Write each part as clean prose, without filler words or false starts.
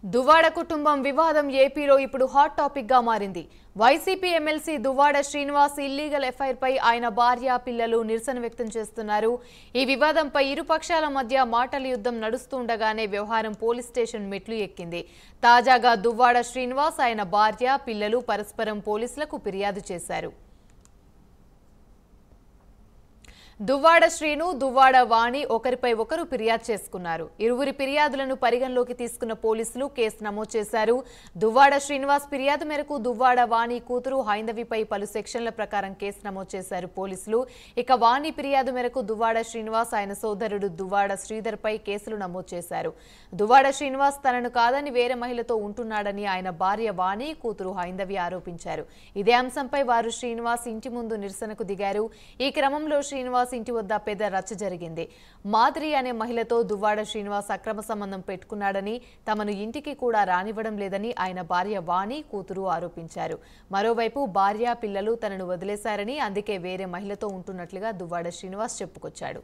దువ్వాడ కుటుంబం వివాదం ఏపీలో ఇప్పుడు హాట్ టాపిక్ గా మారింది. YCP MLC Duvvada Srinivas illegal FIR పై ఆయన భార్య పిల్లలు నిరసన వ్యక్తం చేస్తున్నారు. ఈ వివాదంపై ఇరు పక్షాల మధ్య మాటల యుద్ధం నడుస్తుండగానే వ్యవహారం పోలీస్ స్టేషన్ మెట్లు ఎక్కింది. తాజాగా దువ్వాడ శ్రీనివాస్ ఆయన భార్య పిల్లలు పరస్పరం పోలీసులకు ఫిర్యాదు చేశారు. దువ్వాడ శ్రీను దువ్వాడ వాణి ఒకరిపై ఒకరు ఫిర్యాదు చేసుకున్నారు. ఇరువురి ఫిర్యాదులను పరిగణలోకి తీసుకున్న పోలీసులు కేసు నమోదు చేశారు. దువ్వాడ శ్రీనివాస్ ఫిర్యాదు మేరకు దువ్వాడ వాణి కూతురు హైందవిపై పలు సెక్షన్ల ప్రకారం కేసు నమోదు చేశారు పోలీసులు. ఇక వాణి ఫిర్యాదు మేరకు దువ్వాడ శ్రీనివాస్ ఆయన సోదరుడు దువ్వాడ శ్రీధర్ పై కేసులు నమోదు చేశారు. దువ్వాడ శ్రీనివాస్ తనను కాదని వేరే మహిళతో ఉంటున్నాడని ఆయన భార్య వాణి కూతురు హైందవి ఆరోపించారు. ఇదే అంశంపై వారు శ్రీనివాస్ ఇంటి ముందు నిరసనకు దిగారు. ఈ క్రమంలో శ్రీనివాస్ ఇంటి వద్ద పెద్ద రచ్చ జరిగింది. మాధురి అనే మహిళతో దువ్వాడ శ్రీనివాస్ అక్రమ సంబంధం పెట్టుకున్నాడని, తమను ఇంటికి కూడా రానివ్వడం లేదని ఆయన భార్య వాణి కూతురు ఆరోపించారు. మరోవైపు భార్య పిల్లలు తనను వదిలేశారని, అందుకే వేరే మహిళతో ఉంటున్నట్లుగా దువ్వాడ శ్రీనివాస్ చెప్పుకొచ్చాడు.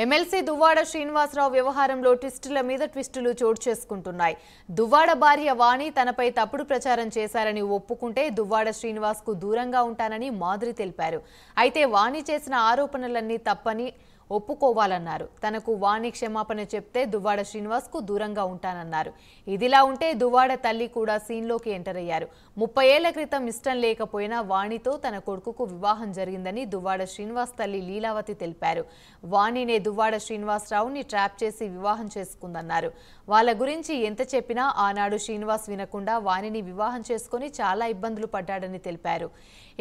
ఎమ్మెల్సీ దువ్వాడ శ్రీనివాసరావు వ్యవహారంలో ట్విస్టుల మీద ట్విస్టులు చోటు చేసుకుంటున్నాయి. దువ్వాడ భార్య వాణి తనపై తప్పుడు ప్రచారం చేశారని ఒప్పుకుంటే దువ్వాడ శ్రీనివాస్ కు దూరంగా ఉంటానని మాధురి తెలిపారు. అయితే వాణి చేసిన ఆరోపణలన్నీ తప్పని ఒప్పుకోవాలన్నారు. తనకు వాణి క్షమాపణ చెప్తే దువ్వాడ శ్రీనివాస్ కు దూరంగా ఉంటానన్నారు. ఇదిలా ఉంటే దువ్వాడ తల్లి కూడా సీన్లోకి ఎంటర్ అయ్యారు. 30 ఏళ్ల క్రితం ఇష్టం లేకపోయినా వాణితో తన కొడుకుకు వివాహం జరిగిందని దువ్వాడ శ్రీనివాస్ తల్లి లీలావతి తెలిపారు. వాణినే దువ్వాడ శ్రీనివాసరావుని ట్రాప్ చేసి వివాహం చేసుకుందన్నారు. వాళ్ళ గురించి ఎంత చెప్పినా ఆనాడు శ్రీనివాస్ వినకుండా వాణిని వివాహం చేసుకుని చాలా ఇబ్బందులు పడ్డాడని తెలిపారు.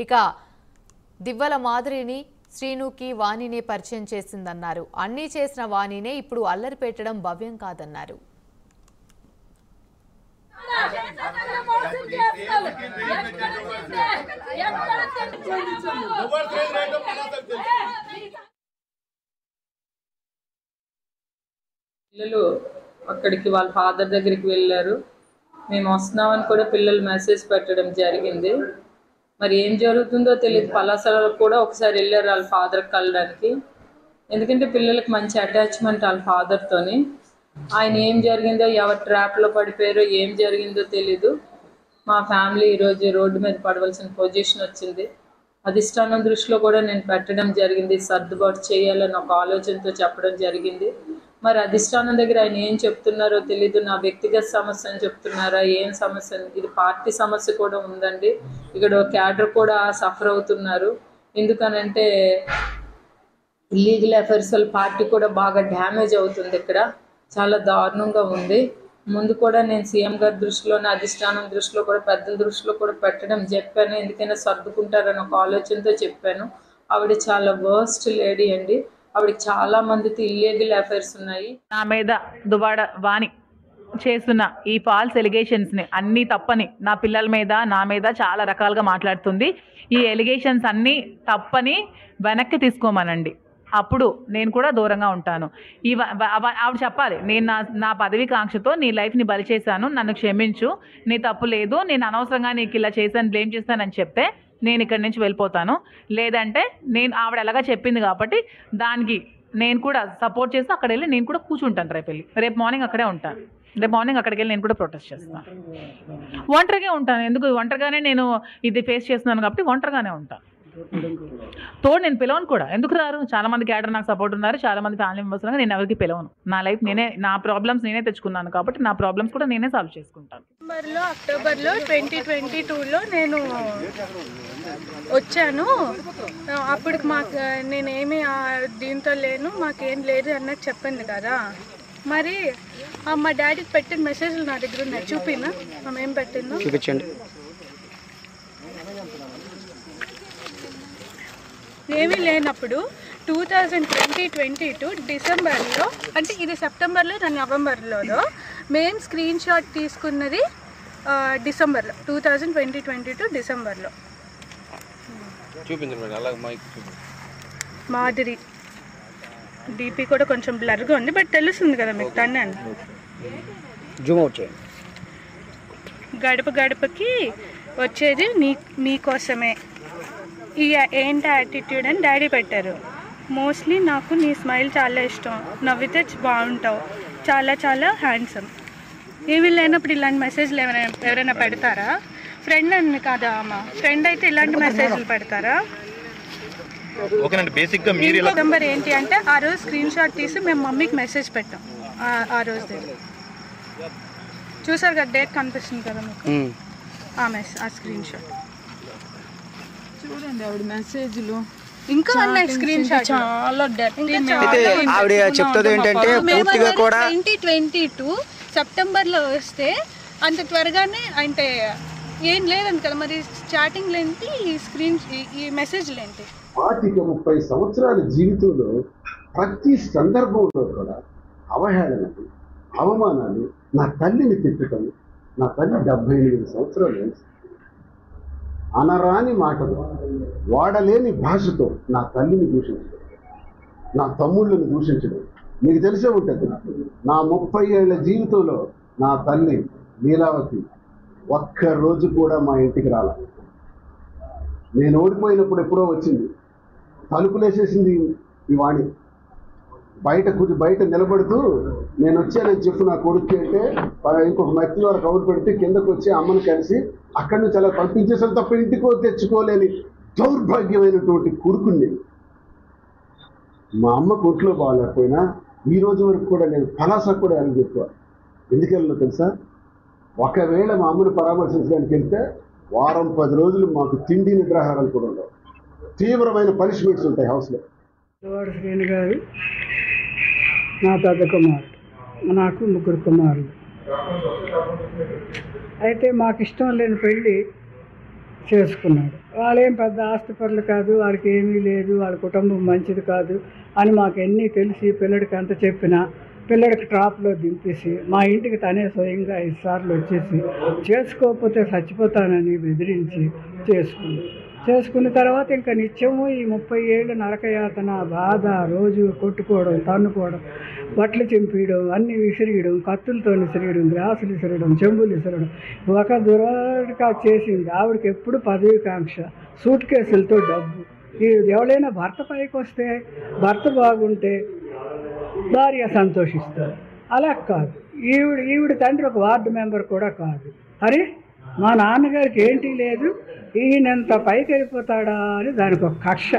ఇక దివ్వల మాధురిని శ్రీనుకి వాణినే పరిచయం చేసిందన్నారు. అన్నీ చేసిన వాణినే ఇప్పుడు అల్లరి పెట్టడం భవ్యం కాదన్నారు. పిల్లలు అక్కడికి వాళ్ళ ఫాదర్ దగ్గరికి వెళ్ళారు. మేము వస్తున్నామని కూడా పిల్లలు మెసేజ్ పెట్టడం జరిగింది. మరి ఏం జరుగుతుందో తెలియదు. పలాసలో కూడా ఒకసారి వెళ్ళారు వాళ్ళ ఫాదర్ కలడానికి. ఎందుకంటే పిల్లలకి మంచి అటాచ్మెంట్ వాళ్ళ ఫాదర్తోని. ఆయన ఏం జరిగిందో, ఎవరి ట్రాప్లో పడిపోయారో, ఏం జరిగిందో తెలీదు. మా ఫ్యామిలీ ఈరోజు రోడ్డు మీద పడవలసిన పొజిషన్ వచ్చింది. అధిష్టానం దృష్టిలో కూడా నేను పెట్టడం జరిగింది. సర్దుబాటు చేయాలని ఒక ఆలోచనతో చెప్పడం జరిగింది. మరి అధిష్టానం దగ్గర ఆయన ఏం చెప్తున్నారో తెలీదు. నా వ్యక్తిగత సమస్య అని చెప్తున్నారా, ఏం సమస్య? ఇది పార్టీ సమస్య కూడా ఉందండి. ఇక్కడ క్యాడర్ కూడా సఫర్ అవుతున్నారు. ఎందుకనంటే ఇల్లీగల్ అఫైర్స్ పార్టీ కూడా బాగా డ్యామేజ్ అవుతుంది. ఇక్కడ చాలా దారుణంగా ఉంది. ముందు కూడా నేను సీఎం గారి దృష్టిలోనే, అధిష్టానం దృష్టిలో కూడా, పెద్దల దృష్టిలో కూడా పెట్టడం చెప్పాను. ఎందుకైనా సర్దుకుంటారని ఒక ఆలోచనతో చెప్పాను. ఆవిడ చాలా వర్స్ట్ లేడీ అండి. ఆవిడకి చాలా మందితో ఇల్లీగల్ అఫైర్స్ ఉన్నాయి. నా మీద దువ్వాడ వాణి చేస్తున్న ఈ ఫాల్స్ ఎలిగేషన్స్ని అన్నీ తప్పని, నా పిల్లల మీద నా మీద చాలా రకాలుగా మాట్లాడుతుంది. ఈ ఎలిగేషన్స్ అన్నీ తప్పని వెనక్కి తీసుకోమనండి, అప్పుడు నేను కూడా దూరంగా ఉంటాను. ఆవిడ చెప్పాలి, నేను నా పదవి కాంక్షతో నీ లైఫ్ని బలి చేశాను, నన్ను క్షమించు, నీ తప్పు లేదు, నేను అనవసరంగా నీకు ఇలా చేశాను, బ్లేమ్ చేస్తానని చెప్తే నేను ఇక్కడి నుంచి వెళ్ళిపోతాను. లేదంటే నేను ఆవిడ ఎలాగా చెప్పింది కాబట్టి దానికి నేను కూడా సపోర్ట్ చేసి అక్కడ వెళ్ళి నేను కూడా కూర్చుంటాను. రేపు మార్నింగ్ అక్కడే ఉంటాను. రేపు మార్నింగ్ అక్కడికి వెళ్ళి నేను కూడా ప్రొటెస్ట్ చేస్తాను. ఒంటరిగా ఉంటాను. ఎందుకు ఒంటరిగానే నేను ఇది ఫేస్ చేస్తున్నాను కాబట్టి ఒంటరిగానే ఉంటాను. తోడు నేను పిలవను కూడా. ఎందుకు రారు? చాలా మంది క్యాడర్ నాకు సపోర్ట్ ఉన్నారు, చాలా మంది ఫ్యామిలీ మెంబర్స్ ఉన్నారు. నేను ఎవరికి పిలవను. నా లైఫ్ నేనే, నా ప్రాబ్లమ్స్ నేనే తెచ్చుకున్నాను కాబట్టి నా ప్రాబ్లమ్స్ కూడా నేనే సాల్వ్ చేసుకుంటాను. అక్టోబర్లో 2022లో నేను వచ్చాను. అప్పటికి మాకు నేనేమి దీంతో లేను, మాకేం లేదు అన్నట్టు చెప్పింది కదా. మరి మా డాడీకి పెట్టిన మెసేజ్లు నా దగ్గర ఉన్నాయి. చూపినా ఏం పెట్టిందో? చూపించండి. ఏమీ లేనప్పుడు 2022 డిసెంబర్లో, అంటే ఇది సెప్టెంబర్లో నవంబర్లోనో మేము స్క్రీన్ షాట్ తీసుకున్నది డిసెంబర్లో, 2022 డిసెంబర్లో. మాధురి డీపీ కూడా కొంచెం బ్లర్గా ఉంది, బట్ తెలుస్తుంది కదా మీకు. తన్నాను గడప గడపకి వచ్చేది నీకోసమే, ఈ ఏంటి యాటిట్యూడ్ అని డాడీ పెట్టారు. మోస్ట్లీ నాకు నీ స్మైల్ చాలా ఇష్టం, నవ్వితే బాగుంటావు, చాలా చాలా హ్యాండ్సమ్. ఏమీ లేనప్పుడు ఇలాంటి మెసేజ్లు ఎవరైనా పెడతారా? ఫ్రెండ్ అని కాదా అమ్మ, ఫ్రెండ్ అయితే ఇలాంటి మెసేజ్లు పెడతారా? నెంబర్ ఏంటి అంటే ఆ రోజు స్క్రీన్ షాట్ తీసి మేము మమ్మీకి మెసేజ్ పెట్టాం. ఆ రోజు చూసారు కదా, డేట్ కనిపిస్తుంది కదా మీకు, ఆ స్క్రీన్ షాట్ చూడండి. ఆవిడ మెసేజ్లు ఇంకా స్క్రీన్ షాట్ చాలా ఆవిడ చెప్తుంది ఏంటంటే పూర్తిగా కూడా 2022 సెప్టెంబర్లో వస్తే అంత త్వరగానే అంటే ఏం లేదంట కదా, మరి చాటింగ్లు ఏంటి, ఈ మెసేజ్లు ఏంటి? 30 సంవత్సరాల జీవితంలో ప్రతి సందర్భంలో కూడా అవహేళనలు, అవమానాలు, నా తల్లిని తిట్టడం. నా తల్లి 78 సంవత్సరాలు, అనరాని మాటలు, వాడలేని భాషతో నా తల్లిని దూషించడం, నా తమ్ముళ్ళని దూషించడం. మీకు తెలిసే ఉంటుంది, నా 30 ఏళ్ల జీవితంలో నా తల్లి లీలావతి ఒక్కరోజు కూడా మా ఇంటికి రాల. నేను ఓడిపోయినప్పుడు ఎప్పుడో వచ్చింది, తలుపులేసేసింది ఈ వాణి. బయట నిలబడుతూ నేను వచ్చానని చెప్పు నా కొడుకు అంటే ఇంకొక మట్టి ద్వారా కౌరు పెడితే కిందకు వచ్చి అమ్మను కలిసి అక్కడి నుంచి అలా పంపించేసాను తప్ప ఇంటికో తెచ్చుకోలేని దౌర్భాగ్యమైనటువంటి కొడుకుని. మా అమ్మ కొట్లో బాగాలేకపోయినా ఈ రోజు వరకు కూడా నేను పలాస కూడా వెళ్ళి ఎక్కువ. ఎందుకు వెళ్ళినా తెలుసా? ఒకవేళ మా అమ్మను పరామర్శించడానికి వెళ్తే వారం 10 రోజులు మాకు తిండి నిద్రాహారాలు కూడా ఉండవు. తీవ్రమైన పనిష్మెంట్స్ ఉంటాయి హౌస్లో. శ్రీని గారు నా పెద్ద కుమారుడు, నాకు 3 కుమారులు. అయితే మాకు ఇష్టం లేని పెళ్ళి చేసుకున్నాడు. వాళ్ళేం పెద్ద ఆస్తిపరులు కాదు, వాళ్ళకి ఏమీ లేదు, వాళ్ళ కుటుంబం మంచిది కాదు అని మాకు ఎన్ని తెలిసి పిల్లడికి అంత చెప్పినా పిల్లడికి ట్రాప్లో దింపేసి మా ఇంటికి తనే స్వయంగా 5 సార్లు వచ్చేసి చేసుకోకపోతే చచ్చిపోతానని బెదిరించి చేసుకున్న తర్వాత ఇంకా నిత్యము ఈ 30 ఏళ్ళు నరకయాతన, బాధ, రోజు కొట్టుకోవడం, తన్నుకోవడం, బట్టలు చింపేయడం, అన్నీ విసిరియడం, కత్తులతో విసిరియడం, గ్లాసులు విసిరడం, చెంబులు విసిరడం. ఒక దురగా చేసింది ఆవిడకి ఎప్పుడు పదవికాంక్ష, సూట్ కేసులతో డబ్బు. ఎవరైనా భర్త పైకి వస్తే, భర్త బాగుంటే భార్య సంతోషిస్తారు. అలా కాదు, ఈవిడ తండ్రి ఒక వార్డు మెంబర్ కూడా కాదు. అరే మా నాన్నగారికి ఏంటి లేదు, ఈయనంత పైకి వెళ్ళిపోతాడా అని దానికి ఒక కక్ష.